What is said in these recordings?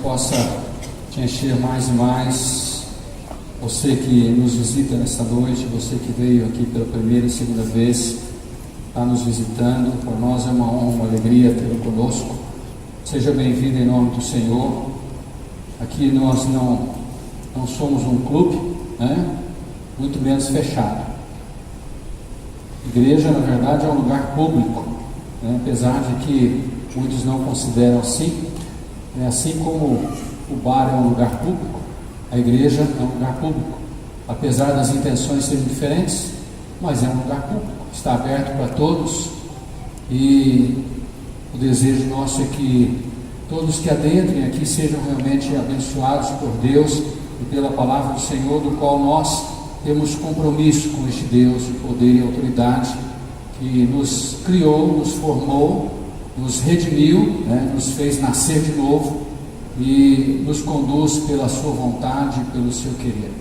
possa te encher mais e mais. Você que nos visita nesta noite, você que veio aqui pela primeira e segunda vez, está nos visitando, por nós é uma honra, uma alegria tê-lo conosco. Seja bem-vindo em nome do Senhor. Aqui nós não somos um clube, né? Muito menos fechado. Igreja, na verdade, é um lugar público, né? Apesar de que muitos não consideram assim, né? Assim como o bar é um lugar público, a igreja é um lugar público, apesar das intenções serem diferentes, mas é um lugar público, está aberto para todos, e o desejo nosso é que todos que adentrem aqui sejam realmente abençoados por Deus e pela palavra do Senhor, do qual nós temos compromisso com este Deus de poder e autoridade, que nos criou, nos formou, nos redimiu, né? Nos fez nascer de novo e nos conduz pela sua vontade e pelo seu querer.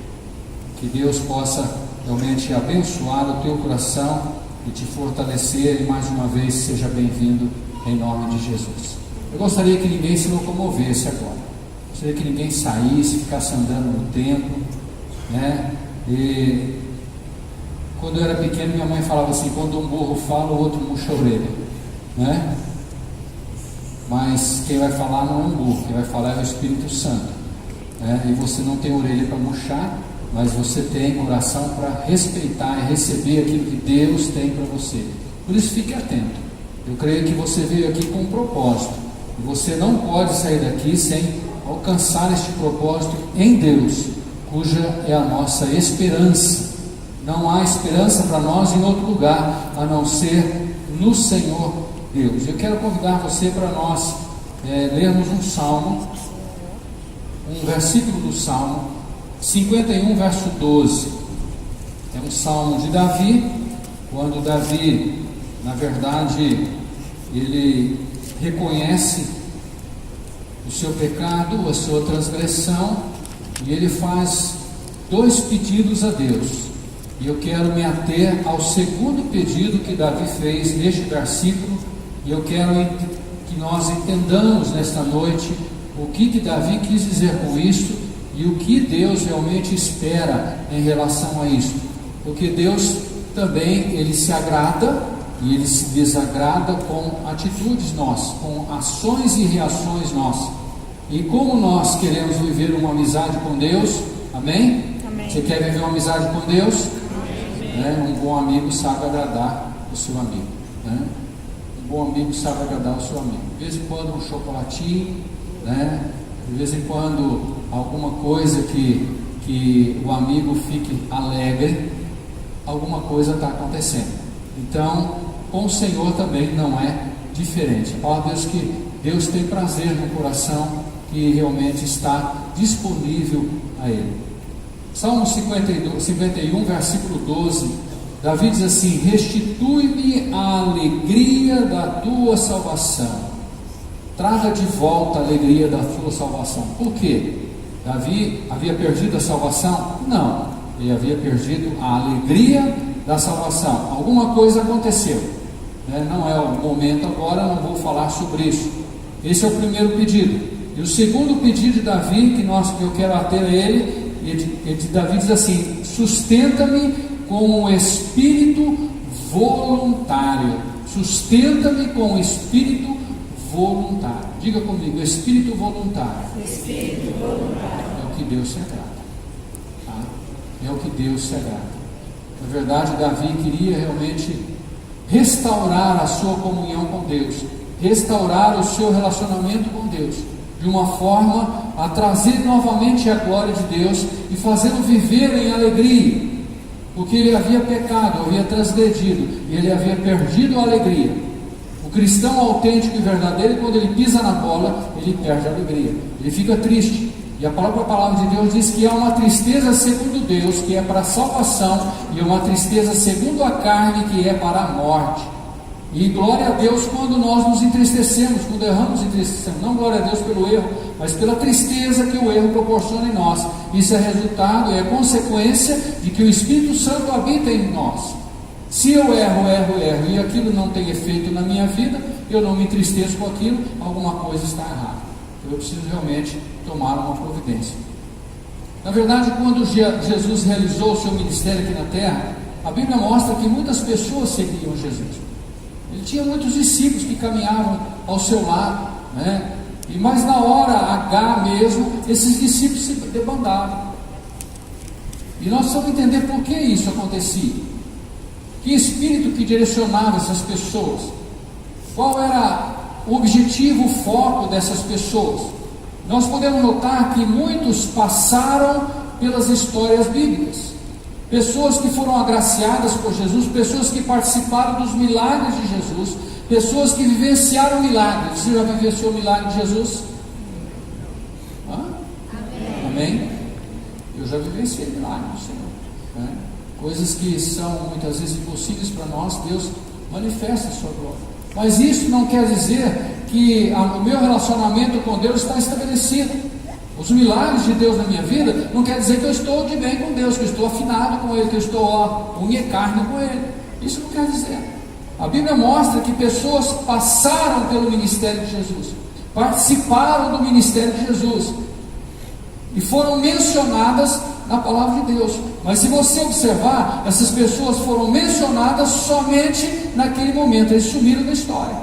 Que Deus possa realmente abençoar o teu coração e te fortalecer, e mais uma vez seja bem-vindo em nome de Jesus. Eu gostaria que ninguém se locomovesse agora, gostaria que ninguém saísse, ficasse andando no templo, né? E quando eu era pequeno, minha mãe falava assim: quando um burro fala, o outro murcha a orelha, né? Mas quem vai falar não é um burro, quem vai falar é o Espírito Santo, né? E você não tem orelha para murchar, mas você tem coração para respeitar e receber aquilo que Deus tem para você. Por isso, fique atento. Eu creio que você veio aqui com um propósito, e você não pode sair daqui sem alcançar este propósito em Deus, cuja é a nossa esperança. Não há esperança para nós em outro lugar, a não ser no Senhor Deus. Eu quero convidar você para nós lermos um salmo, um versículo do Salmo 51, verso 12. É um salmo de Davi, quando Davi, na verdade, ele reconhece o seu pecado, a sua transgressão, e ele faz dois pedidos a Deus. E eu quero me ater ao segundo pedido que Davi fez neste versículo, e eu quero que nós entendamos nesta noite o que Davi quis dizer com isso e o que Deus realmente espera em relação a isso. Porque Deus também, ele se agrada e ele se desagrada com atitudes nossas, com ações e reações nossas. E como nós queremos viver uma amizade com Deus, amém? Amém. Você quer viver uma amizade com Deus? Um bom amigo sabe agradar o seu amigo, né? Um bom amigo sabe agradar o seu amigo. De vez em quando um chocolatinho, né? De vez em quando alguma coisa que o amigo fique alegre, alguma coisa está acontecendo. Então, com o Senhor também não é diferente. A palavra de Deus que Deus tem prazer no coração que realmente está disponível a Ele. Salmo 51, versículo 12, Davi diz assim: restitui-me a alegria da tua salvação, traga de volta a alegria da tua salvação. Por quê? Davi havia perdido a salvação? Não, ele havia perdido a alegria da salvação. Alguma coisa aconteceu, né? Não é o momento agora, não vou falar sobre isso. Esse é o primeiro pedido. E o segundo pedido de Davi, que eu quero ater a ele, Davi diz assim: sustenta-me com um espírito voluntário. Sustenta-me com um espírito voluntário. Diga comigo: espírito voluntário. Espírito voluntário. É o que Deus se agrada, tá? É o que Deus se agrada. Na verdade, Davi queria realmente restaurar a sua comunhão com Deus, restaurar o seu relacionamento com Deus, de uma forma a trazer novamente a glória de Deus e fazê-lo viver em alegria, porque ele havia pecado, havia transgredido, e ele havia perdido a alegria. O cristão autêntico e verdadeiro, quando ele pisa na bola, ele perde a alegria, ele fica triste. E a própria palavra de Deus diz que há uma tristeza segundo Deus, que é para a salvação, e uma tristeza segundo a carne, que é para a morte. E glória a Deus quando nós nos entristecemos, quando erramos, entristecemos. Não glória a Deus pelo erro, mas pela tristeza que o erro proporciona em nós. Isso é resultado, é consequência de que o Espírito Santo habita em nós. Se eu erro, e aquilo não tem efeito na minha vida, eu não me entristeço com aquilo, alguma coisa está errada. eu preciso realmente tomar uma providência. Na verdade, quando Jesus realizou o seu ministério aqui na terra, a Bíblia mostra que muitas pessoas seguiam Jesus. Ele tinha muitos discípulos que caminhavam ao seu lado, né? Mas na hora H mesmo, esses discípulos se debandavam. E nós precisamos entender por que isso acontecia. Que espírito que direcionava essas pessoas? Qual era o objetivo, o foco dessas pessoas? Nós podemos notar que muitos passaram pelas histórias bíblicas. Pessoas que foram agraciadas por Jesus, pessoas que participaram dos milagres de Jesus, pessoas que vivenciaram milagres. Você já vivenciou o milagre de Jesus? Amém? Amém? Eu já vivenciei milagres do Senhor, né? Coisas que são muitas vezes impossíveis para nós, Deus manifesta a sua glória. Mas isso não quer dizer que o meu relacionamento com Deus está estabelecido. Os milagres de Deus na minha vida não quer dizer que eu estou de bem com Deus, que eu estou afinado com Ele, que eu estou unha e carne com Ele. Isso não quer dizer. A Bíblia mostra que pessoas passaram pelo ministério de Jesus, participaram do ministério de Jesus e foram mencionadas na palavra de Deus. Mas se você observar, essas pessoas foram mencionadas somente naquele momento, eles sumiram da história.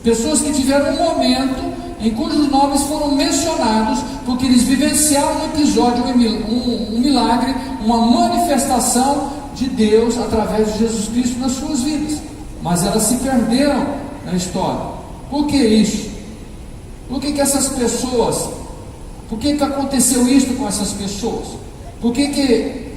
Pessoas que tiveram um momento em cujos nomes foram mencionados, porque eles vivenciaram um episódio, um milagre, uma manifestação de Deus através de Jesus Cristo nas suas vidas. Mas elas se perderam na história. Por que isso? Por que essas pessoas, por que aconteceu isso com essas pessoas? Por que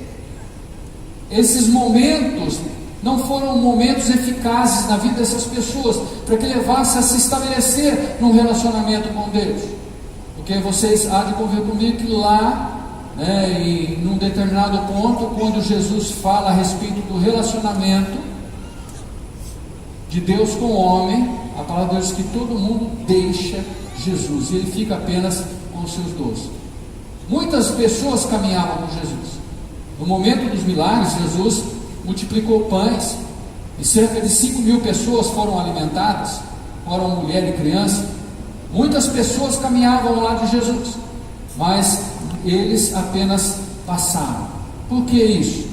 esses momentos não foram momentos eficazes na vida dessas pessoas, para que levasse a se estabelecer num relacionamento com Deus? Porque vocês há de convir comigo que lá, né, e num determinado ponto, quando Jesus fala a respeito do relacionamento de Deus com o homem, a palavra de Deus diz que todo mundo deixa Jesus, e ele fica apenas com os seus 12. Muitas pessoas caminhavam com Jesus. No momento dos milagres, Jesus multiplicou pães, e cerca de 5.000 pessoas foram alimentadas, foram mulher e criança. Muitas pessoas caminhavam ao lado de Jesus, mas eles apenas passaram. Por que isso?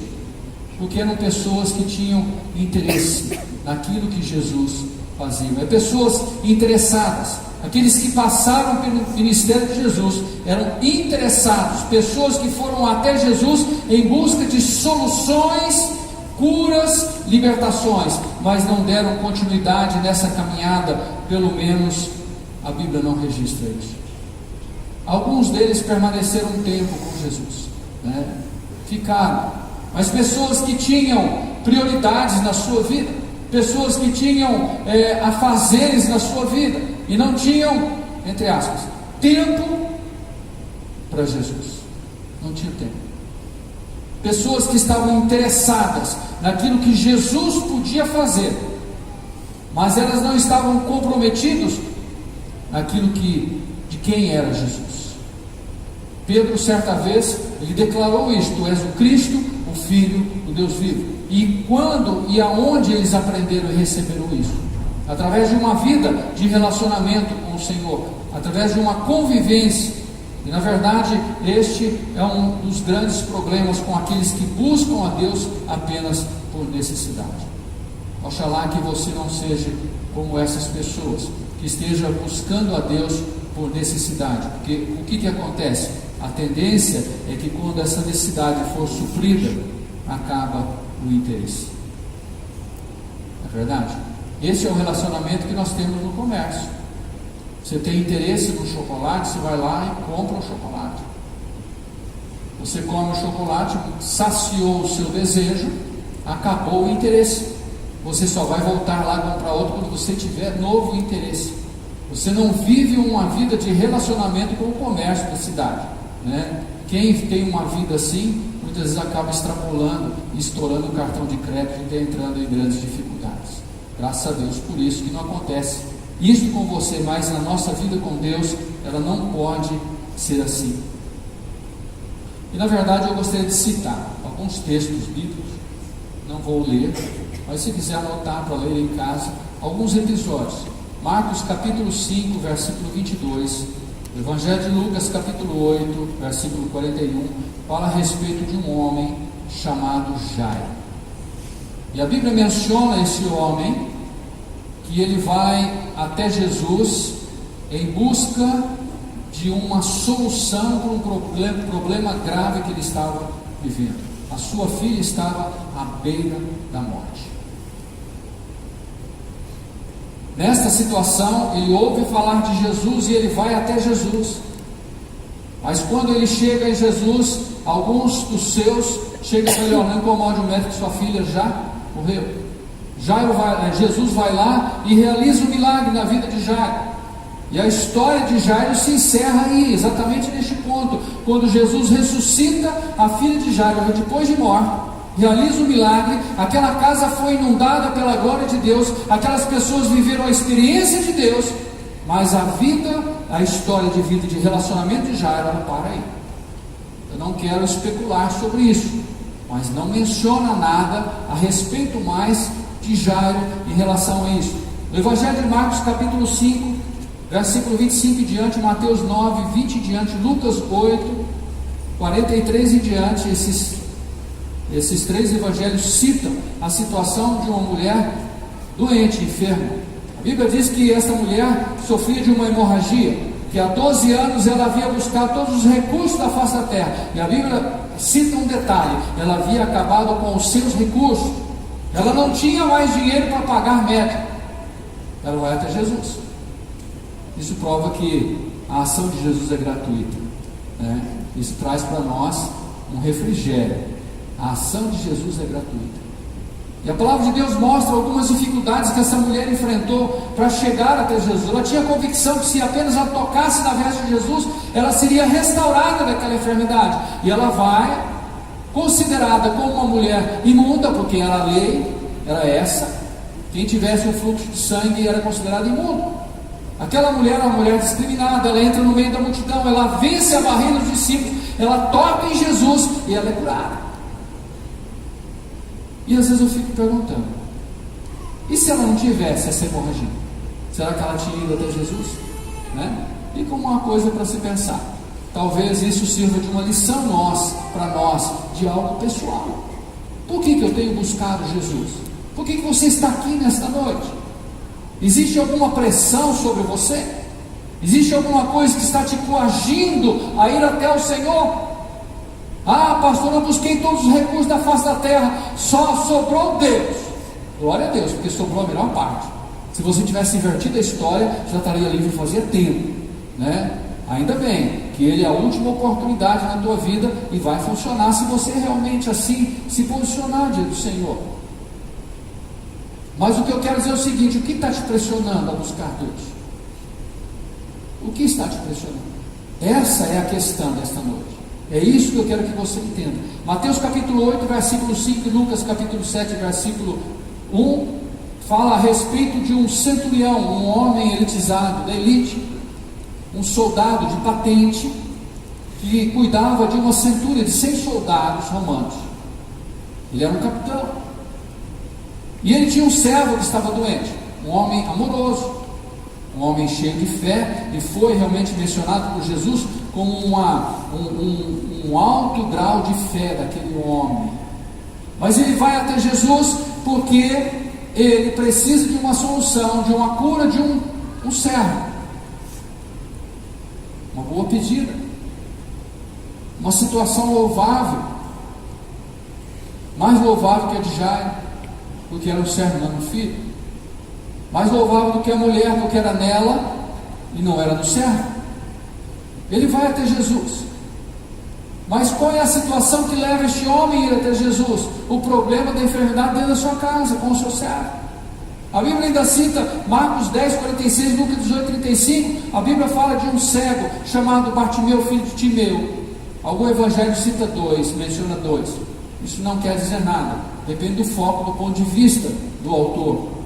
Porque eram pessoas que tinham interesse naquilo que Jesus fazia. Pessoas interessadas. Aqueles que passaram pelo ministério de Jesus eram interessados, pessoas que foram até Jesus em busca de soluções, curas, libertações, mas não deram continuidade nessa caminhada. Pelo menos a Bíblia não registra isso. Alguns deles permaneceram um tempo com Jesus, né? Ficaram, mas pessoas que tinham prioridades na sua vida, pessoas que tinham afazeres na sua vida e não tinham, entre aspas, tempo para Jesus. Não tinha tempo. Pessoas que estavam interessadas naquilo que Jesus podia fazer, mas elas não estavam comprometidas naquilo de quem era Jesus. Pedro, certa vez, ele declarou isto: Tu és o Cristo, o Filho do Deus vivo. E quando e aonde eles aprenderam e receberam isso? Através de uma vida de relacionamento com o Senhor, através de uma convivência. E na verdade, este é um dos grandes problemas com aqueles que buscam a Deus apenas por necessidade. Oxalá que você não seja como essas pessoas, que esteja buscando a Deus por necessidade. Porque o que acontece? A tendência é que quando essa necessidade for suprida, acaba o interesse. É verdade? Esse é o relacionamento que nós temos no comércio. Você tem interesse no chocolate, você vai lá e compra o chocolate. Você come o chocolate, saciou o seu desejo, acabou o interesse. Você só vai voltar lá e comprar outro quando você tiver novo interesse. Você não vive uma vida de relacionamento com o comércio da cidade, né? Quem tem uma vida assim, muitas vezes acaba extrapolando, estourando o cartão de crédito e entrando em grandes dificuldades. Graças a Deus por isso que não acontece isso com você, mas na nossa vida com Deus, ela não pode ser assim. E na verdade eu gostaria de citar alguns textos bíblicos, não vou ler, mas se quiser anotar para ler em casa, alguns episódios. Marcos capítulo 5, versículo 22, O Evangelho de Lucas, capítulo 8, versículo 41, fala a respeito de um homem chamado Jairo. E a Bíblia menciona esse homem, que ele vai até Jesus em busca de uma solução para um problema grave que ele estava vivendo. A sua filha estava à beira da morte. Nesta situação, ele ouve falar de Jesus e ele vai até Jesus. Mas quando ele chega em Jesus, alguns dos seus chegam para ele: não incomode o médico, sua filha já morreu. Jesus vai lá e realiza um milagre na vida de Jairo. E a história de Jairo se encerra aí, exatamente neste ponto, quando Jesus ressuscita a filha de Jairo depois de morta, realiza um milagre. Aquela casa foi inundada pela glória de Deus, aquelas pessoas viveram a experiência de Deus, mas a história de vida, de relacionamento de Jairo, ela para aí. Eu não quero especular sobre isso, mas não menciona nada a respeito mais de Jairo em relação a isso. No Evangelho de Marcos, capítulo 5, versículo 25 em diante, Mateus 9, 20 em diante, Lucas 8, 43 em diante, esses três evangelhos citam a situação de uma mulher doente, enferma. A Bíblia diz que essa mulher sofria de uma hemorragia, que há 12 anos ela havia buscado todos os recursos da face da terra, e a Bíblia cita um detalhe: ela havia acabado com os seus recursos, ela não tinha mais dinheiro para pagar médico. Ela vai até Jesus. Isso prova que a ação de Jesus é gratuita, né? Isso traz para nós um refrigério. A ação de Jesus é gratuita. E a palavra de Deus mostra algumas dificuldades que essa mulher enfrentou para chegar até Jesus. Ela tinha a convicção que se apenas ela tocasse na veste de Jesus, ela seria restaurada daquela enfermidade. E ela vai, considerada como uma mulher imunda, porque a lei era essa: quem tivesse um fluxo de sangue era considerado imundo. Aquela mulher era uma mulher discriminada. Ela entra no meio da multidão, ela vence a barreira dos discípulos, ela toca em Jesus e ela é curada. E às vezes eu fico perguntando: e se ela não tivesse essa hemorragia? Será que ela tinha ido até Jesus? Né? E como uma coisa para se pensar. Talvez isso sirva de uma lição para nós, de algo pessoal. Por que eu tenho buscado Jesus? Por que você está aqui nesta noite? Existe alguma pressão sobre você? Existe alguma coisa que está te coagindo a ir até o Senhor? Ah, pastor, eu busquei todos os recursos da face da terra, só sobrou Deus. Glória a Deus, porque sobrou a melhor parte. Se você tivesse invertido a história, já estaria livre fazia tempo, né? Ainda bem que Ele é a última oportunidade na tua vida e vai funcionar se você realmente assim se posicionar diante do Senhor. Mas o que eu quero dizer é o seguinte: o que está te pressionando a buscar Deus? O que está te pressionando? Essa é a questão desta noite. É isso que eu quero que você entenda. Mateus capítulo 8, versículo 5 e Lucas capítulo 7, versículo 1 fala a respeito de um centurião, um homem elitizado, da elite, um soldado de patente, que cuidava de uma centúria de 100 soldados romanos. Ele era um capitão. E ele tinha um servo que estava doente, um homem amoroso, um homem cheio de fé, e foi realmente mencionado por Jesus como um alto grau de fé daquele homem. Mas ele vai até Jesus porque ele precisa de uma solução, de uma cura de um servo. Uma boa pedida, uma situação louvável, mais louvável que a de Jairo, porque era um servo, não um filho, mais louvável do que a mulher, porque era nela e não era no servo. Ele vai até Jesus. Mas qual é a situação que leva este homem a ir até Jesus? O problema da enfermidade dentro da sua casa, com o seu servo. A Bíblia ainda cita Marcos 10, 46, Lucas 18, 35. A Bíblia fala de um cego chamado Bartimeu, filho de Timeu. Algum evangelho cita 2, menciona 2. Isso não quer dizer nada, depende do foco, do ponto de vista do autor.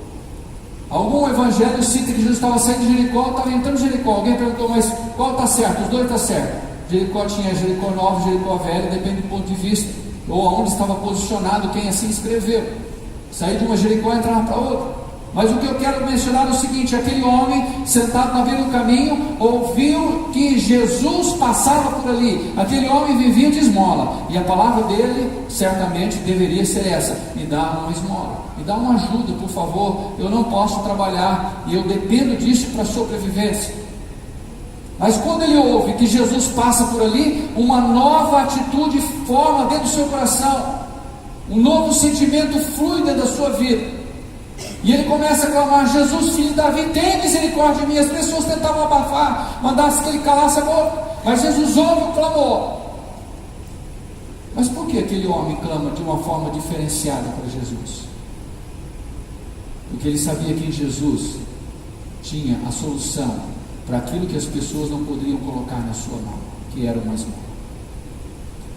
Algum evangelho cita que Jesus estava saindo de Jericó, estava entrando em Jericó. Alguém perguntou: mas qual está certo? Os dois estão certo. Jericó tinha Jericó Nova, Jericó Velha, depende do ponto de vista, ou aonde estava posicionado quem assim escreveu. Sair de uma Jericó e entrar para outra. Mas o que eu quero mencionar é o seguinte: aquele homem sentado na beira do caminho ouviu que Jesus passava por ali. Aquele homem vivia de esmola, e a palavra dele certamente deveria ser essa: me dá uma esmola, me dá uma ajuda, por favor, eu não posso trabalhar e eu dependo disso para a sobrevivência. Mas quando ele ouve que Jesus passa por ali, uma nova atitude forma dentro do seu coração, um novo sentimento flui dentro da sua vida. E ele começa a clamar: Jesus, filho de Davi, tem misericórdia de mim. As pessoas tentavam abafar, mandasse que ele calasse a boca, mas Jesus ouve o clamor. Mas por que aquele homem clama de uma forma diferenciada para Jesus? Porque ele sabia que em Jesus tinha a solução para aquilo que as pessoas não poderiam colocar na sua mão, que era uma esmola.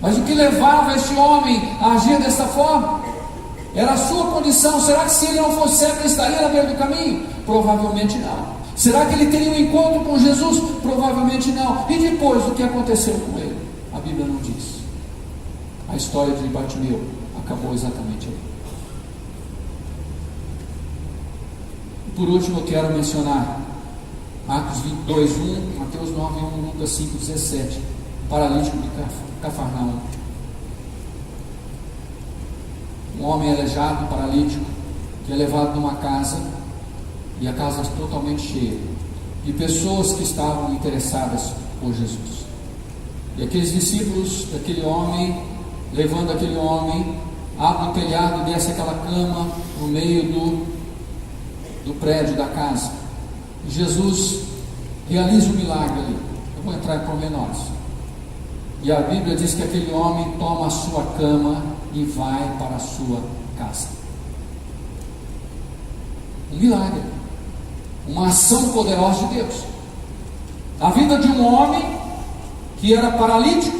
Mas o que levava este homem a agir dessa forma? Era a sua condição. Será que se ele não fosse cego, ele estaria na beira do caminho? Provavelmente não. Será que ele teria um encontro com Jesus? Provavelmente não. E depois, o que aconteceu com ele? A Bíblia não diz. A história de Bartimeu acabou exatamente aí. Por último, eu quero mencionar Marcos 22, 1, Mateus 9, 1, Lucas 5, 17. Paralítico de Cafarnaum. Um homem aleijado, paralítico, que é levado numa casa, e a casa totalmente cheia de pessoas que estavam interessadas por Jesus. E aqueles discípulos daquele homem, levando aquele homem, abrem o telhado e desce aquela cama no meio do prédio da casa. E Jesus realiza um milagre ali. Eu vou entrar em pormenores. E a Bíblia diz que aquele homem toma a sua cama e vai para a sua casa. Um milagre, uma ação poderosa de Deus. A vida de um homem que era paralítico,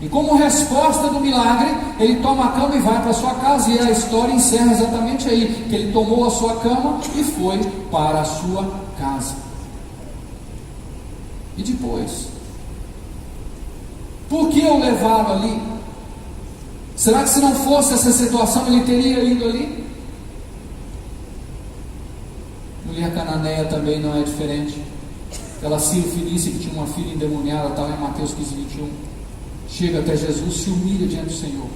e como resposta do milagre, ele toma a cama e vai para a sua casa. E a história encerra exatamente aí, que ele tomou a sua cama e foi para a sua casa. E depois, por que o levaram ali? Será que se não fosse essa situação, ele teria ido ali? Mulher cananeia também não é diferente. Aquela Sírio-Fenícia que tinha uma filha endemoniada, está lá em Mateus 15, 21. Chega até Jesus, se humilha diante do Senhor,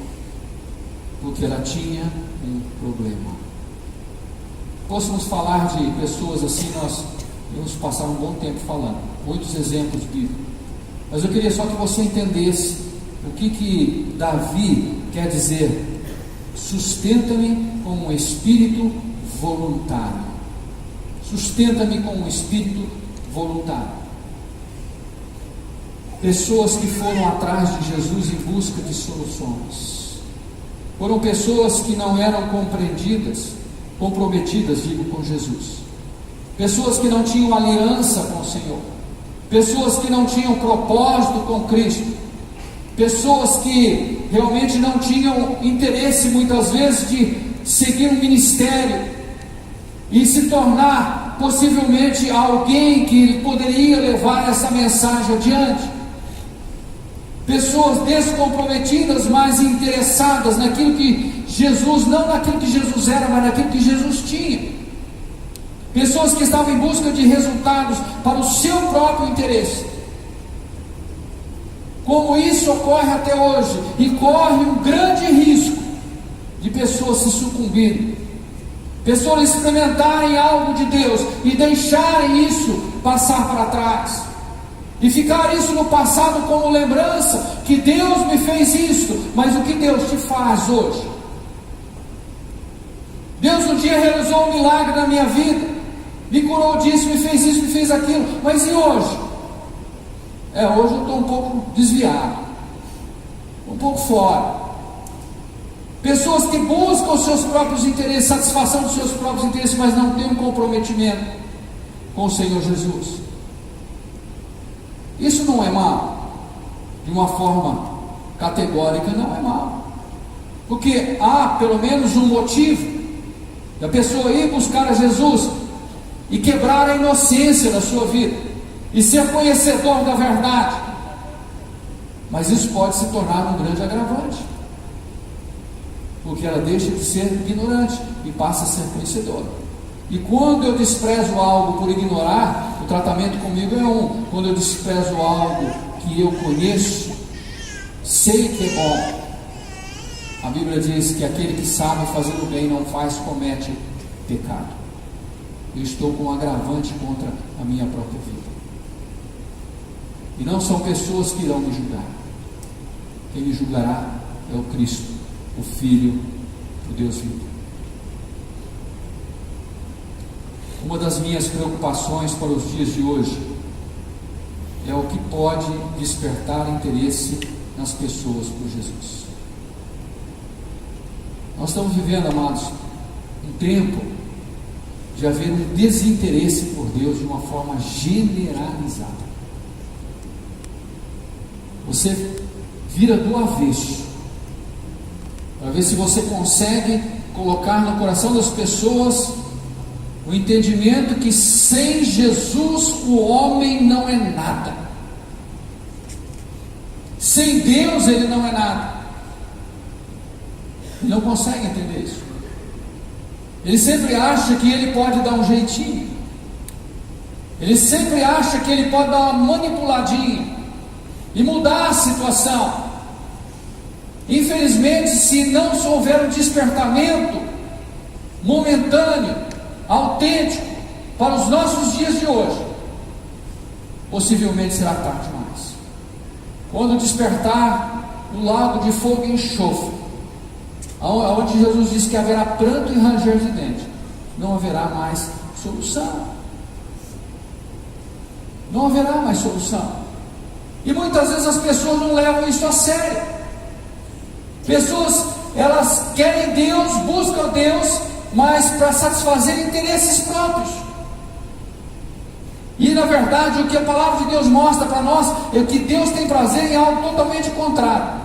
porque ela tinha um problema. Fôssemos falar de pessoas assim, nós íamos passar um bom tempo falando, muitos exemplos bíblicos. Mas eu queria só que você entendesse o que Davi quer dizer: sustenta-me com um espírito voluntário. Sustenta-me com um espírito voluntário. Pessoas que foram atrás de Jesus em busca de soluções. Foram pessoas que não eram comprometidas, com Jesus. Pessoas que não tinham aliança com o Senhor. Pessoas que não tinham propósito com Cristo. Pessoas que realmente não tinham interesse, muitas vezes, de seguir um ministério e se tornar possivelmente alguém que poderia levar essa mensagem adiante. Pessoas descomprometidas, mas interessadas naquilo que Jesus, não naquilo que Jesus era, mas naquilo que Jesus tinha. Pessoas que estavam em busca de resultados para o seu próprio interesse. Como isso ocorre até hoje, e corre um grande risco de pessoas se sucumbirem, pessoas experimentarem algo de Deus e deixarem isso passar para trás, e ficar isso no passado como lembrança, que Deus me fez isso, mas o que Deus te faz hoje? Deus um dia realizou um milagre na minha vida, me curou disso, me fez isso, me fez aquilo, mas e hoje? Hoje eu estou um pouco desviado, um pouco fora. Pessoas que buscam os seus próprios interesses, satisfação dos seus próprios interesses, mas não têm um comprometimento com o Senhor Jesus. Isso não é mal, de uma forma categórica não é mal, porque há pelo menos um motivo da pessoa ir buscar a Jesus e quebrar a inocência da sua vida e ser conhecedor da verdade. Mas isso pode se tornar um grande agravante, porque ela deixa de ser ignorante e passa a ser conhecedora. E quando eu desprezo algo por ignorar, o tratamento comigo é um. Quando eu desprezo algo que eu conheço, sei que é bom, a Bíblia diz que aquele que sabe fazer o bem não faz, comete pecado. Eu estou com um agravante contra a minha própria vida. E não são pessoas que irão me julgar. Quem me julgará é o Cristo, o Filho, o Deus vivo. Uma das minhas preocupações para os dias de hoje é o que pode despertar interesse nas pessoas por Jesus. Nós estamos vivendo, amados, um tempo de haver um desinteresse por Deus de uma forma generalizada. Você vira do avesso para ver se você consegue colocar no coração das pessoas o entendimento que sem Jesus o homem não é nada. Sem Deus ele não é nada. Ele não consegue entender isso. Ele sempre acha que ele pode dar um jeitinho. Ele sempre acha que ele pode dar uma manipuladinha e mudar a situação. Infelizmente, se não houver um despertamento momentâneo, autêntico, para os nossos dias de hoje, possivelmente será tarde demais. Quando despertar o lago de fogo e enxofre, onde Jesus disse que haverá pranto e ranger de dentes, não haverá mais solução. Não haverá mais solução. E muitas vezes as pessoas não levam isso a sério. Pessoas, elas querem Deus, buscam Deus, mas para satisfazer interesses próprios. E na verdade o que a palavra de Deus mostra para nós é que Deus tem prazer em algo totalmente contrário.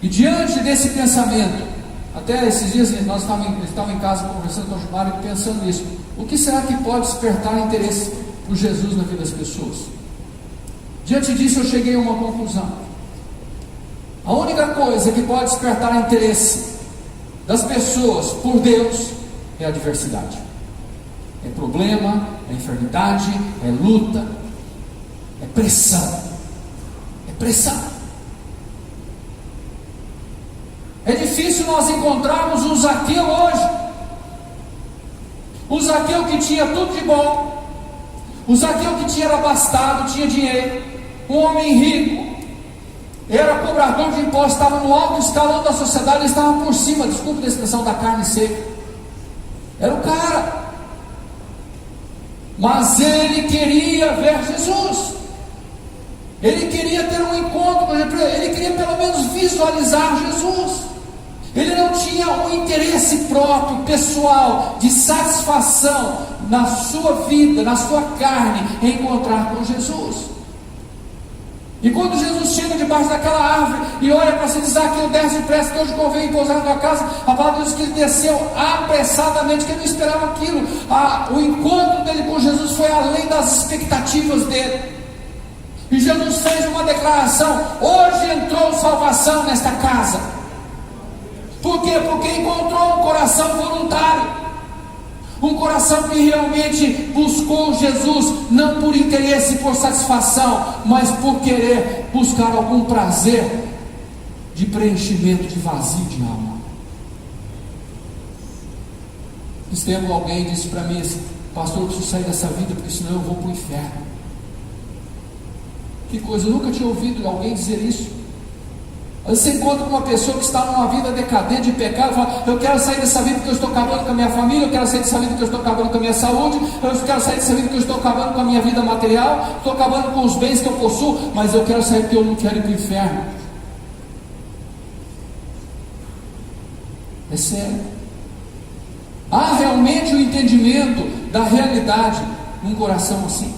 E diante desse pensamento, até esses dias nós estávamos em casa conversando com o Gilmar e pensando nisso, o que será que pode despertar interesse por Jesus na vida das pessoas? Diante disso eu cheguei a uma conclusão. A única coisa que pode despertar interesse das pessoas por Deus é a adversidade. É problema, é enfermidade, é luta, é pressão. É pressão. É difícil nós encontrarmos um Zaqueu hoje. O Zaqueu que tinha tudo de bom. O Zaqueu que tinha era abastado, tinha dinheiro. Um homem rico. Era cobrador de impostos, estava no alto escalão da sociedade, ele estava por cima, desculpe a expressão, da carne seca. Era o cara. Mas ele queria ver Jesus. Ele queria ter um encontro, ele queria pelo menos visualizar Jesus. Ele não tinha um interesse próprio, pessoal, de satisfação na sua vida, na sua carne, em encontrar com Jesus. E quando Jesus chega debaixo daquela árvore e olha para si, diz: Zaqueu, desce depressa, que hoje convém pousar na tua casa. A palavra diz que ele desceu apressadamente, que ele não esperava aquilo. O encontro dele com Jesus foi além das expectativas dele. E Jesus fez uma declaração: hoje entrou salvação nesta casa. Por quê? Porque encontrou um coração voluntário. Um coração que realmente buscou Jesus, não por interesse, por satisfação, mas por querer buscar algum prazer de preenchimento de vazio de alma. Esse tempo alguém disse para mim assim: pastor, eu preciso sair dessa vida, porque senão eu vou para o inferno. Que coisa, eu nunca tinha ouvido alguém dizer isso. Você encontra uma pessoa que está numa vida decadente de pecado, fala: eu quero sair dessa vida porque eu estou acabando com a minha família, eu quero sair dessa vida porque eu estou acabando com a minha saúde, eu quero sair dessa vida porque eu estou acabando com a minha vida material, estou acabando com os bens que eu possuo, mas eu quero sair porque eu não quero ir para o inferno. É sério. Há realmente um entendimento da realidade num coração assim.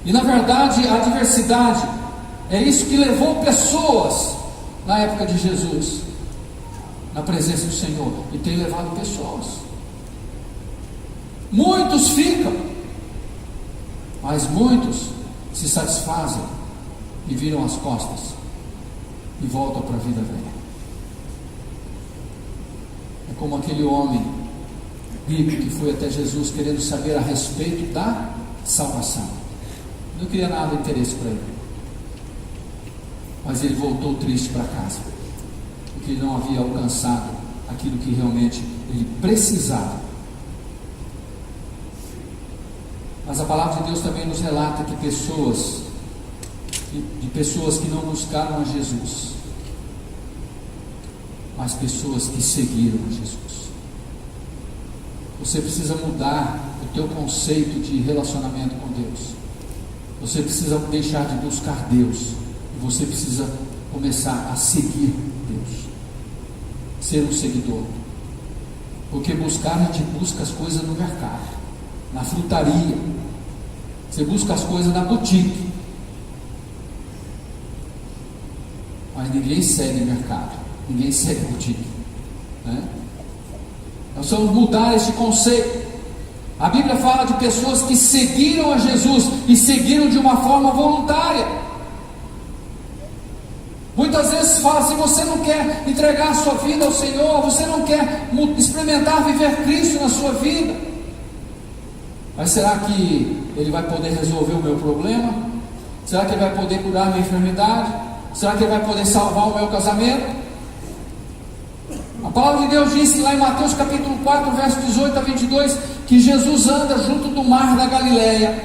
E na verdade a adversidade é isso que levou pessoas na época de Jesus na presença do Senhor, e tem levado pessoas. Muitos ficam, mas muitos se satisfazem e viram as costas e voltam para a vida velha. como aquele homem rico que foi até Jesus querendo saber a respeito da salvação. Não queria nada de interesse para ele, mas ele voltou triste para casa, porque ele não havia alcançado aquilo que realmente ele precisava. Mas a palavra de Deus também nos relata que pessoas que não buscaram a Jesus, mas pessoas que seguiram a Jesus. Você precisa mudar o teu conceito de relacionamento com Deus. Você precisa deixar de buscar Deus e você precisa começar a seguir Deus, ser um seguidor. Porque buscar, a gente busca as coisas no mercado, na frutaria, você busca as coisas na boutique, mas ninguém segue mercado, ninguém segue boutique, né? Nós vamos mudar esse conceito. A Bíblia fala de pessoas que seguiram a Jesus e seguiram de uma forma voluntária. Muitas vezes fala, se você não quer entregar a sua vida ao Senhor, você não quer experimentar viver Cristo na sua vida, mas será que Ele vai poder resolver o meu problema? Será que Ele vai poder curar a minha enfermidade? Será que Ele vai poder salvar o meu casamento? A palavra de Deus diz lá em Mateus capítulo 4, verso 18 a 22, que Jesus anda junto do mar da Galileia,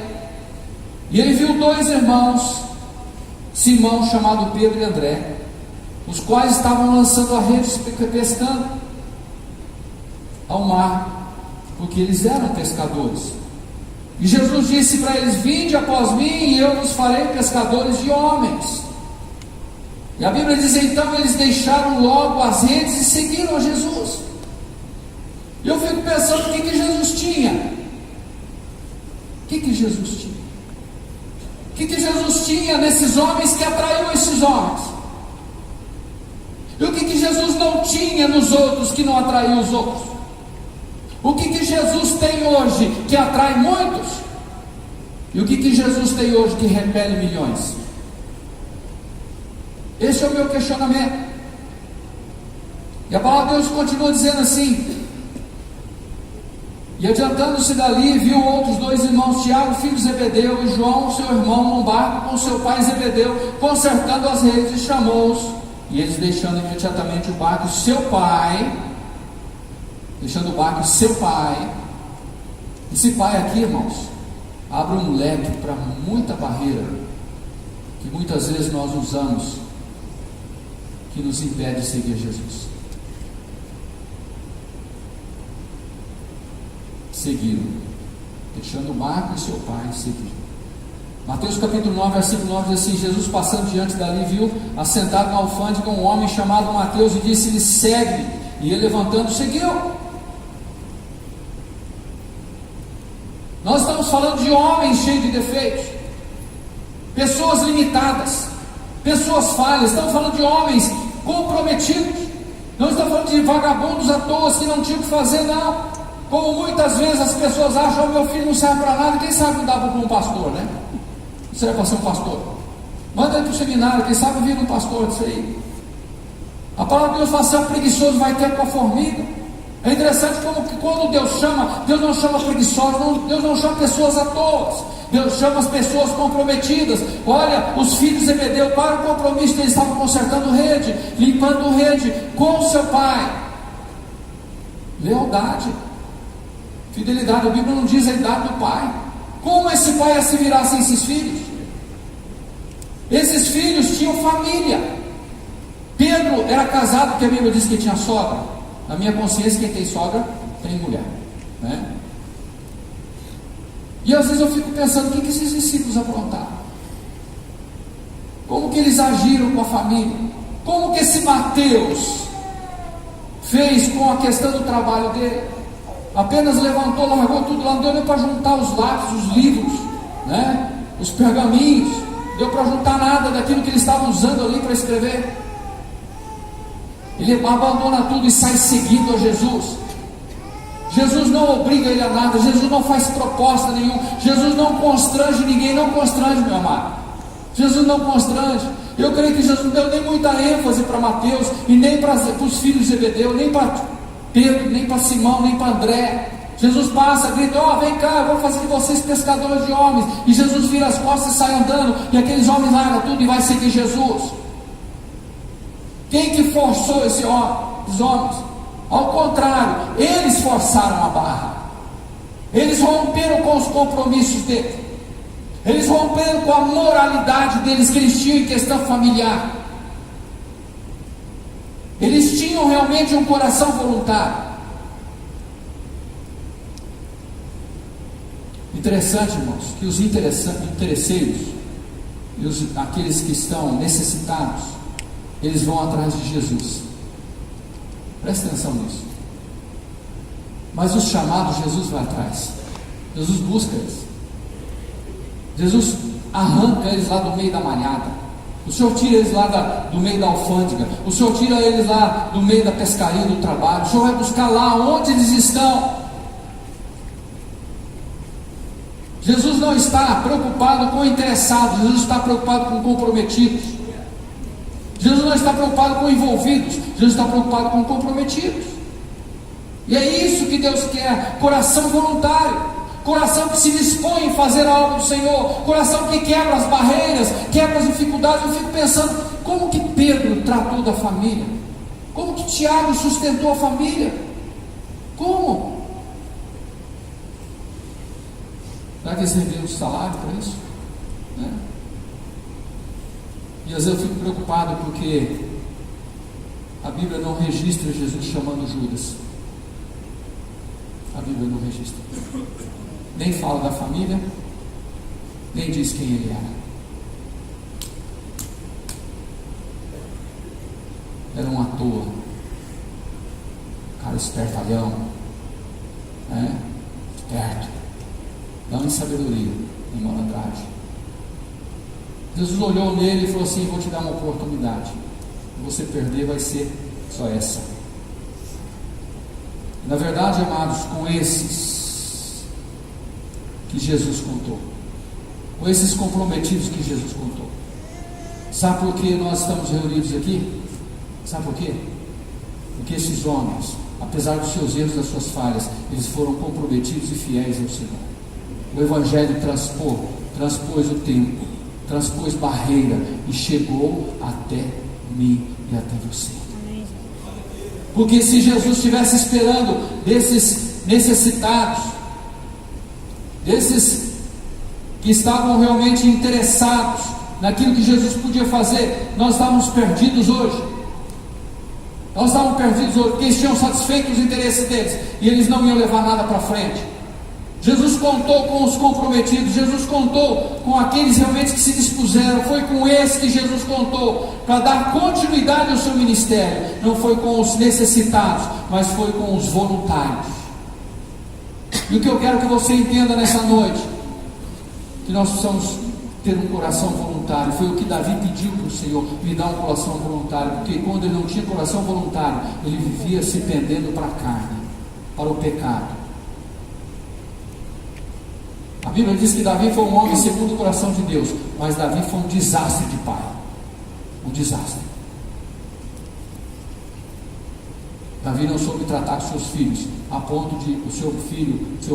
e ele viu dois irmãos, Simão, chamado Pedro, e André, os quais estavam lançando a rede, pescando ao mar, porque eles eram pescadores. E Jesus disse para eles: vinde após mim e eu vos farei pescadores de homens. E a Bíblia diz, então eles deixaram logo as redes e seguiram a Jesus. E eu fico pensando, o que Jesus tinha? O que Jesus tinha? O que Jesus tinha nesses homens que atraiu esses homens? E o que Jesus não tinha nos outros que não atraiu os outros? O que Jesus tem hoje que atrai muitos? E o que Jesus tem hoje que repele milhões? Esse é o meu questionamento. E a palavra de Deus continua dizendo assim: e adiantando-se dali, viu outros dois irmãos, Tiago, filho de Zebedeu, e João, seu irmão, num barco com seu pai Zebedeu, consertando as redes, e chamou-os. E eles, deixando imediatamente o barco, seu pai, esse pai aqui, irmãos, abre um leque para muita barreira que muitas vezes nós usamos, que nos impede de seguir Jesus. Seguiram, deixando o barco e seu pai, seguiram. Mateus capítulo 9, versículo 9 diz assim: Jesus, passando diante dali, viu assentado na alfândega um homem chamado Mateus, e disse-lhe: segue-me. E ele, levantando, seguiu. Nós estamos falando de homens cheios de defeitos, pessoas limitadas, pessoas falhas. Estamos falando de homens comprometidos. Não estamos falando de vagabundos à toa que não tinham o que fazer, não. Como muitas vezes as pessoas acham: meu filho não serve para nada. Quem sabe não dá para um pastor, né? Não serve para ser um pastor. Manda ele para o seminário, quem sabe vira um pastor disso aí. A palavra de Deus fala assim: o preguiçoso vai ter com a formiga. É interessante como que quando Deus chama, Deus não chama preguiçosos, Deus não chama pessoas à toa. Deus chama as pessoas comprometidas. Olha, os filhos de Zebedeu, para o compromisso, eles estavam consertando rede, limpando rede com o seu pai. Lealdade, fidelidade. A Bíblia não diz a idade do pai. Como esse pai ia se virar sem esses filhos? Esses filhos tinham família. Pedro era casado, porque a Bíblia diz que tinha sogra. Na minha consciência, quem tem sogra tem mulher, né? E às vezes eu fico pensando: o que esses discípulos aprontaram? Como que eles agiram com a família? Como que esse Mateus fez com a questão do trabalho dele? Apenas levantou, largou tudo lá, não deu nem para juntar os lápis, os livros, né? Os pergaminhos, deu para juntar nada daquilo que eles estavam usando ali para escrever. Ele abandona tudo e sai seguindo a Jesus. Jesus não obriga ele a nada, Jesus não faz proposta nenhuma, Jesus não constrange ninguém, não constrange, meu amado. Jesus não constrange. Eu creio que Jesus não deu nem muita ênfase para Mateus, e nem para os filhos de Zebedeu, nem para Pedro, nem para Simão, nem para André. Jesus passa, grita: ó, vem cá, eu vou fazer de vocês pescadores de homens. E Jesus vira as costas e sai andando, e aqueles homens largam tudo e vai seguir Jesus. Quem que forçou os homens? Ao contrário, eles forçaram a barra. Eles romperam com os compromissos deles. Eles romperam com a moralidade deles que eles tinham em questão familiar. Eles tinham realmente um coração voluntário. Interessante, irmãos, que os interesseiros e aqueles que estão necessitados, eles vão atrás de Jesus. Presta atenção nisso. Mas os chamados, Jesus vai atrás. Jesus busca eles. Jesus arranca eles lá do meio da manhada. O Senhor tira eles lá do meio da alfândega. O Senhor tira eles lá do meio da pescaria, do trabalho. O Senhor vai buscar lá onde eles estão. Jesus não está preocupado com interessados. Jesus está preocupado com comprometidos. Jesus não está preocupado com envolvidos. Jesus está preocupado com comprometidos. E é isso que Deus quer: coração voluntário, coração que se dispõe em fazer a obra do Senhor, coração que quebra as barreiras, quebra as dificuldades. Eu fico pensando, como que Pedro tratou da família? Como que Tiago sustentou a família? Como? Será que eles receberam salário para isso? Né? E às vezes eu fico preocupado porque a Bíblia não registra Jesus chamando Judas. A Bíblia não registra. Nem fala da família, nem diz quem ele era. Era um ator, cara espertalhão, né? Esperto, não em sabedoria, em malandragem. Jesus olhou nele e falou assim: vou te dar uma oportunidade. Se você perder, vai ser só essa. Na verdade, amados, com esses que Jesus contou, com esses comprometidos que Jesus contou, sabe por que nós estamos reunidos aqui? Sabe por quê? Porque esses homens, apesar dos seus erros, das suas falhas, eles foram comprometidos e fiéis ao Senhor. O Evangelho transpôs o tempo, transpôs barreira e chegou até mim e até você. Porque se Jesus estivesse esperando desses necessitados, desses que estavam realmente interessados naquilo que Jesus podia fazer, nós estávamos perdidos hoje. Nós estávamos perdidos hoje, porque eles tinham satisfeito os interesses deles e eles não iam levar nada para frente. Jesus contou com os comprometidos, Jesus contou com aqueles realmente que se dispuseram. Foi com esse que Jesus contou para dar continuidade ao seu ministério. Não foi com os necessitados, mas foi com os voluntários. E o que eu quero que você entenda nessa noite, que nós precisamos ter um coração voluntário. Foi o que Davi pediu para o Senhor: me dá um coração voluntário. Porque quando ele não tinha coração voluntário, ele vivia se pendendo para a carne, para o pecado. A Bíblia diz que Davi foi um homem segundo o coração de Deus, mas Davi foi um desastre de pai. Um desastre. Davi não soube tratar com seus filhos, a ponto de o seu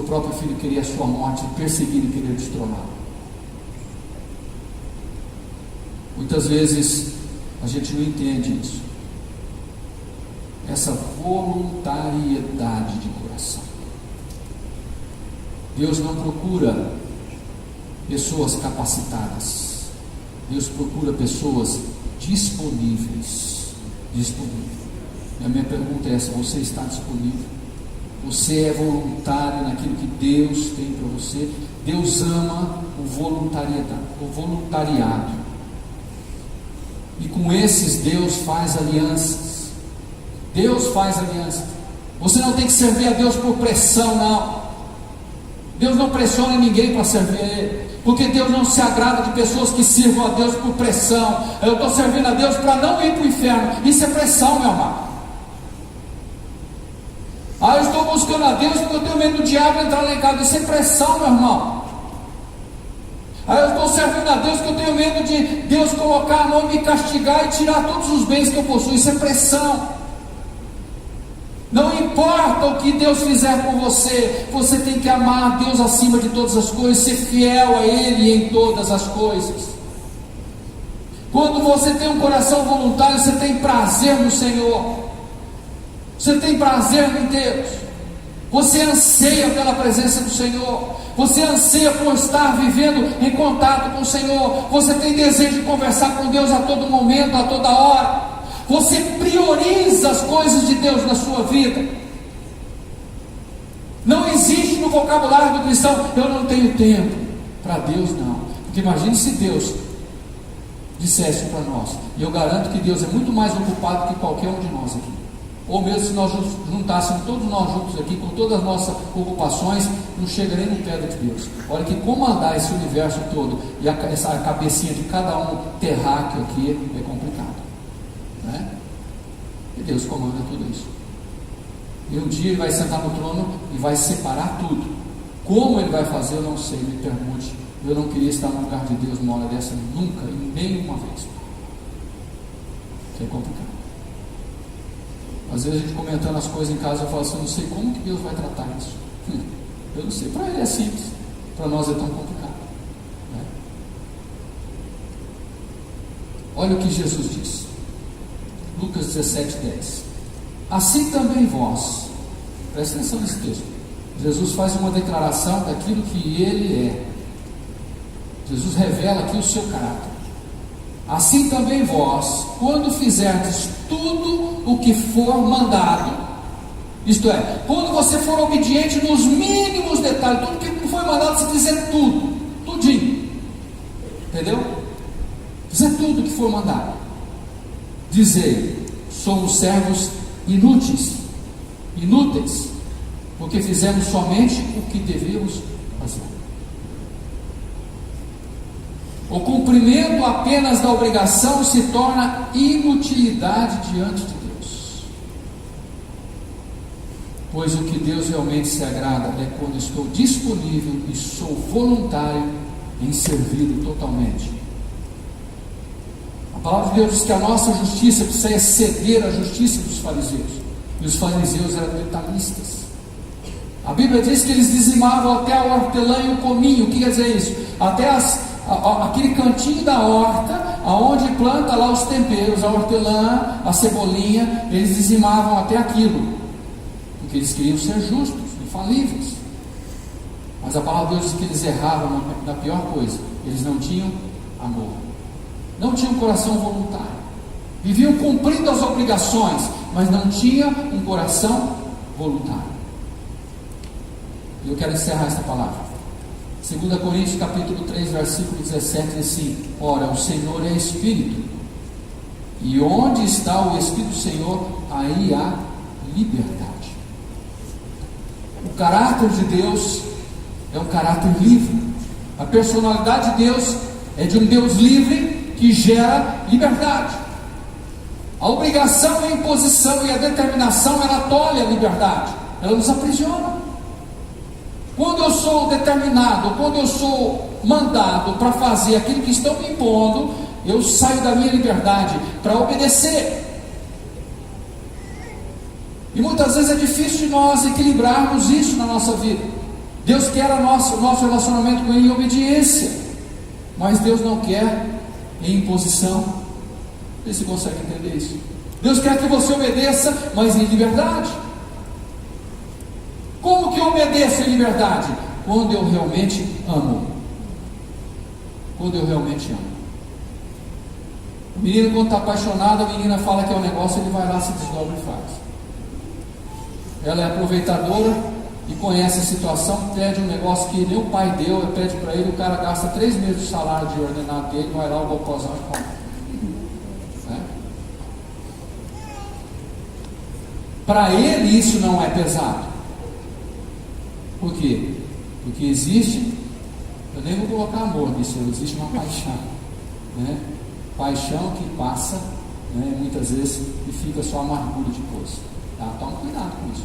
próprio filho querer a sua morte, perseguir e querer destroná-lo. Muitas vezes a gente não entende isso. Essa voluntariedade de coração. Deus não procura pessoas capacitadas. Deus procura pessoas disponíveis. E a minha pergunta é essa: você está disponível? Você é voluntário naquilo que Deus tem para você? Deus ama o voluntariado. E com esses Deus faz alianças. Deus faz aliança. Você não tem que servir a Deus por pressão, não. Deus não pressiona ninguém para servir a Ele, porque Deus não se agrada de pessoas que sirvam a Deus por pressão. Eu estou servindo a Deus para não ir para o inferno. Isso é pressão, meu amado. Eu estou buscando a Deus porque eu tenho medo do diabo entrar lá em casa. Isso é pressão, meu irmão. Eu estou servindo a Deus porque eu tenho medo de Deus colocar a mão e me castigar e tirar todos os bens que eu possuo. Isso é pressão. Não importa importa o que Deus fizer por você, você tem que amar Deus acima de todas as coisas, ser fiel a Ele em todas as coisas. Quando você tem um coração voluntário, você tem prazer no Senhor, você tem prazer em Deus, você anseia pela presença do Senhor, você anseia por estar vivendo em contato com o Senhor, você tem desejo de conversar com Deus a todo momento, a toda hora, você prioriza as coisas de Deus na sua vida. Não existe no vocabulário do cristão: eu não tenho tempo para Deus. Não, porque imagine se Deus dissesse para nós, e eu garanto que Deus é muito mais ocupado que qualquer um de nós aqui, ou mesmo se nós juntássemos todos nós juntos aqui, com todas as nossas ocupações, não chega nem no pé de Deus. Olha que comandar esse universo todo, e essa cabecinha de cada um terráqueo aqui é complicado, né? E Deus comanda tudo isso, e um dia Ele vai sentar no trono e vai separar tudo. Como Ele vai fazer, eu não sei, me pergunte. Eu não queria estar no lugar de Deus numa hora dessa, nunca, e nenhuma vez. Isso é complicado. Às vezes a gente comentando as coisas em casa, eu falo assim: eu não sei como que Deus vai tratar isso. Eu não sei, para Ele é simples, para nós é tão complicado, né? Olha o que Jesus diz, Lucas 17:10. Assim também vós, presta atenção nesse texto, Jesus faz uma declaração daquilo que Ele é. Jesus revela aqui o seu caráter. Assim também vós, quando fizerdes tudo o que for mandado, isto é, quando você for obediente nos mínimos detalhes, tudo que foi mandado, se fizer tudo, tudinho, entendeu? Fizer tudo o que for mandado, dizei: somos servos inúteis, porque fizemos somente o que devíamos fazer. O cumprimento apenas da obrigação se torna inutilidade diante de Deus, pois o que Deus realmente se agrada é quando estou disponível e sou voluntário em servi-lo totalmente. A palavra de Deus diz que a nossa justiça precisa exceder a justiça dos fariseus, e os fariseus eram detalhistas. A Bíblia diz que eles dizimavam até a hortelã e o cominho. O que quer dizer isso? Até aquele cantinho da horta, aonde planta lá os temperos, a hortelã, a cebolinha, eles dizimavam até aquilo, porque eles queriam ser justos, infalíveis. Mas a palavra de Deus diz que eles erravam na pior coisa: eles não tinham amor, não tinham coração voluntário, viviam cumprindo as obrigações, mas não tinham um coração voluntário. E eu quero encerrar esta palavra. 2 Coríntios capítulo 3, versículo 17, diz assim: ora, o Senhor é Espírito, e onde está o Espírito do Senhor, aí há liberdade. O caráter de Deus é um caráter livre. A personalidade de Deus é de um Deus livre que gera liberdade. A obrigação, a imposição e a determinação, ela tolhe a liberdade, ela nos aprisiona. Quando eu sou determinado, quando eu sou mandado para fazer aquilo que estão me impondo, eu saio da minha liberdade para obedecer. E muitas vezes é difícil de nós equilibrarmos isso na nossa vida. Deus quer o nosso relacionamento com Ele em obediência, mas Deus não quer em imposição. Você consegue entender isso? Deus quer que você obedeça, mas em liberdade. Como que eu obedeço em liberdade? Quando eu realmente amo. Quando eu realmente amo. O menino, quando está apaixonado, a menina fala que é um negócio, ele vai lá, se desdobra e faz. Ela é aproveitadora e conhece a situação, pede um negócio que nem o pai deu, pede para ele, o cara gasta 3 meses de salário de ordenado dele, vai lá o bocozão e compra. Para ele isso não é pesado. Por quê? Porque existe, eu nem vou colocar amor nisso, existe uma paixão, né? Paixão que passa, né, muitas vezes, e fica só amargura depois, tá? Toma cuidado com isso.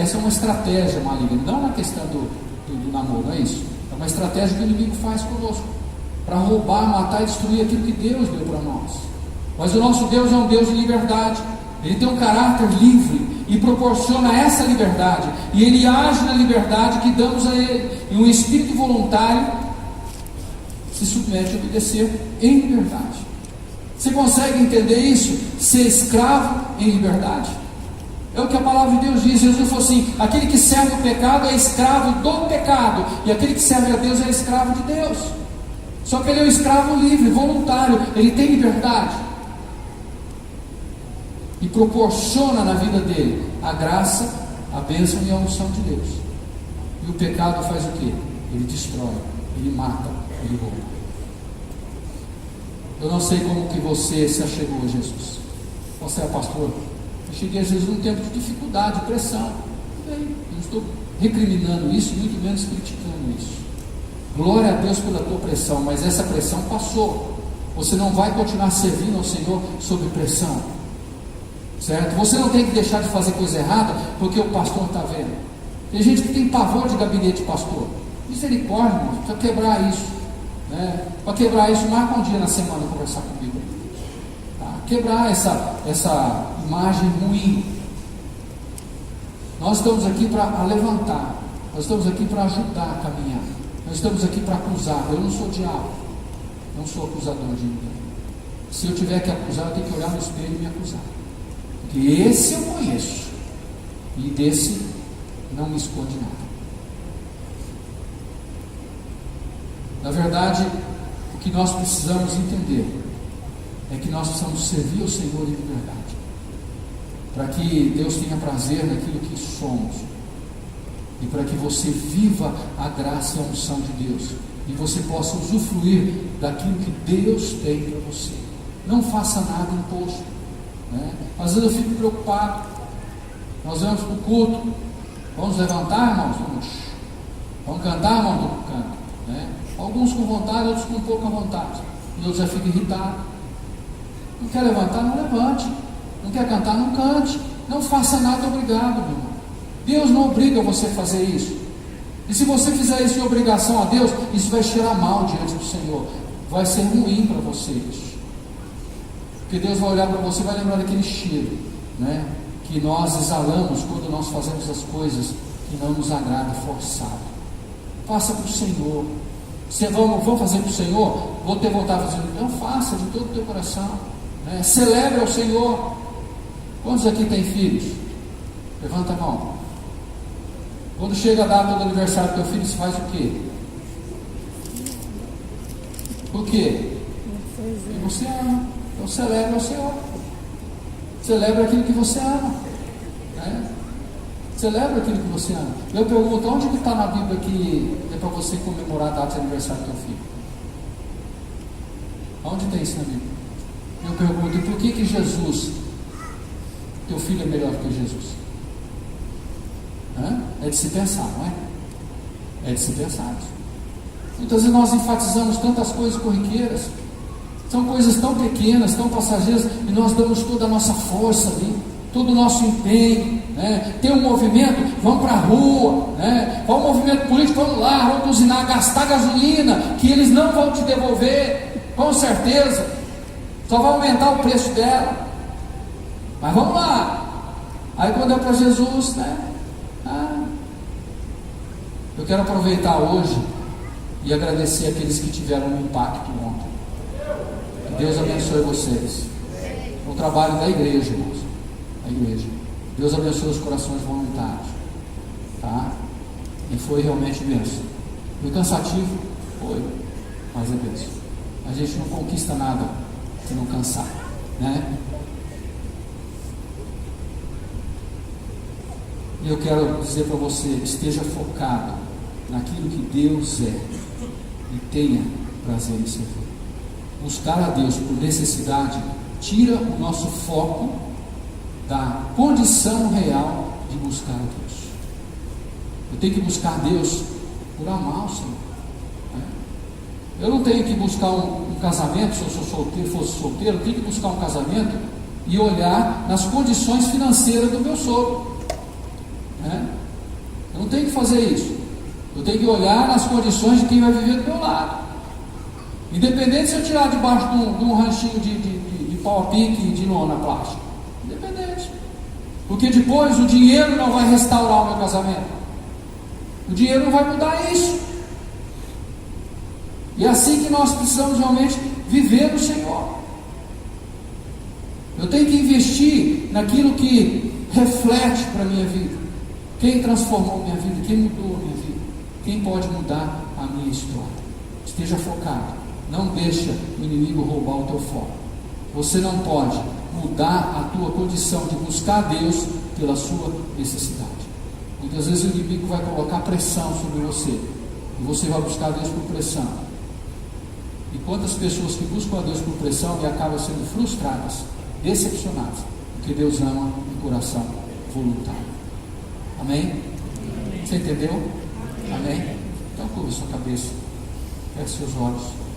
Essa é uma estratégia maligna, não na questão do namoro, não é isso? É uma estratégia que o inimigo faz conosco, para roubar, matar e destruir aquilo que Deus deu para nós. Mas o nosso Deus é um Deus de liberdade. Ele tem um caráter livre, e proporciona essa liberdade, e Ele age na liberdade que damos a Ele, e um espírito voluntário se submete a obedecer em liberdade. Você consegue entender isso? Ser escravo em liberdade? É o que a palavra de Deus diz. Jesus falou assim: aquele que serve o pecado é escravo do pecado, e aquele que serve a Deus é escravo de Deus. Só que ele é um escravo livre, voluntário, ele tem liberdade, e proporciona na vida dele a graça, a bênção e a unção de Deus. E o pecado faz o quê? Ele destrói, ele mata, ele rouba. Eu não sei como que você se achegou a Jesus. Você é pastor? Eu cheguei a Jesus num tempo de dificuldade, de pressão. Eu não estou recriminando isso, muito menos criticando isso. Glória a Deus pela tua pressão, mas essa pressão passou. Você não vai continuar servindo ao Senhor sob pressão, certo? Você não tem que deixar de fazer coisa errada porque o pastor está vendo. Tem gente que tem pavor de gabinete pastor. Misericórdia, irmão, precisa quebrar isso, né? Para quebrar isso, marca um dia na semana conversar comigo, tá? Quebrar essa imagem ruim. Nós estamos aqui para levantar, nós estamos aqui para ajudar a caminhar, nós estamos aqui para acusar. Eu não sou diabo, não sou acusador de ninguém. Se eu tiver que acusar, eu tenho que olhar no espelho e me acusar, porque esse eu conheço, e desse não me esconde nada. Na verdade, o que nós precisamos entender é que nós precisamos servir ao Senhor em liberdade, para que Deus tenha prazer naquilo que somos, e para que você viva a graça e a unção de Deus, e você possa usufruir daquilo que Deus tem para você. Não faça nada imposto, né? Às vezes eu fico preocupado. Nós vamos para o culto, vamos levantar, irmãos? Vamos cantar, irmão, do canto, né? Alguns com vontade, outros com pouca vontade, e outros já ficam irritados. Não quer levantar? Não levante. Não quer cantar? Não cante. Não faça nada obrigado, meu irmão. Deus não obriga você a fazer isso. E se você fizer isso de obrigação a Deus, isso vai cheirar mal diante do Senhor. Vai ser ruim para você isso. Porque Deus vai olhar para você e vai lembrar daquele cheiro, né, que nós exalamos quando nós fazemos as coisas que não nos agrada forçado. Faça para o Senhor. Se vamos fazer para o Senhor, vou ter vontade de fazer, então faça de todo o teu coração, né? Celebre ao Senhor. Quantos aqui têm filhos? Levanta a mão. Quando chega a data do aniversário do teu filho, você faz o quê? O quê? Porque você ama. Então celebre ao Senhor. Celebre aquilo que você ama, né? Celebre aquilo que você ama. Eu pergunto, onde que está na Bíblia que é para você comemorar a data de aniversário do teu filho? Onde tem isso na Bíblia? Eu pergunto, e por que Jesus, teu filho é melhor que Jesus? É de se pensar, não é? É de se pensar. Muitas vezes nós enfatizamos tantas coisas corriqueiras, são coisas tão pequenas, tão passageiras, e nós damos toda a nossa força ali, todo o nosso empenho, né? Tem um movimento, vamos para a rua, né? Vai um movimento político, vamos lá, vamos buzinar, gastar gasolina, que eles não vão te devolver, com certeza, só vai aumentar o preço dela, mas vamos lá. Aí quando é para Jesus, né? Eu quero aproveitar hoje e agradecer aqueles que tiveram um impacto ontem. Que Deus abençoe vocês. O trabalho da igreja, irmãos. A igreja. Deus abençoe os corações voluntários. Tá? E foi realmente bênção. Foi cansativo? Foi. Mas é bênção. A gente não conquista nada se não cansar, né? E eu quero dizer para você, esteja focado naquilo que Deus é e tenha prazer em servir. Buscar a Deus por necessidade tira o nosso foco da condição real de buscar a Deus. Eu tenho que buscar Deus por amar o Senhor, né? Eu não tenho que buscar um casamento, se eu sou solteiro, fosse solteiro, eu tenho que buscar um casamento e olhar nas condições financeiras do meu sogro, né? Eu não tenho que fazer isso. Eu tenho que olhar nas condições de quem vai viver do meu lado. Independente se eu tirar debaixo de um ranchinho de pau a pique de lona plástica. Independente. Porque depois o dinheiro não vai restaurar o meu casamento. O dinheiro não vai mudar isso. E é assim que nós precisamos realmente viver no Senhor. Eu tenho que investir naquilo que reflete para a minha vida. Quem transformou minha vida? Quem mudou a minha vida? Quem pode mudar a minha história? Esteja focado. Não deixa o inimigo roubar o teu foco. Você não pode mudar a tua condição de buscar a Deus pela sua necessidade. Muitas vezes o inimigo vai colocar pressão sobre você, e você vai buscar a Deus por pressão. E quantas pessoas que buscam a Deus por pressão e acabam sendo frustradas, decepcionadas, porque Deus ama um coração voluntário. Amém? Você entendeu? Amém? Então curva sua cabeça, feche seus olhos.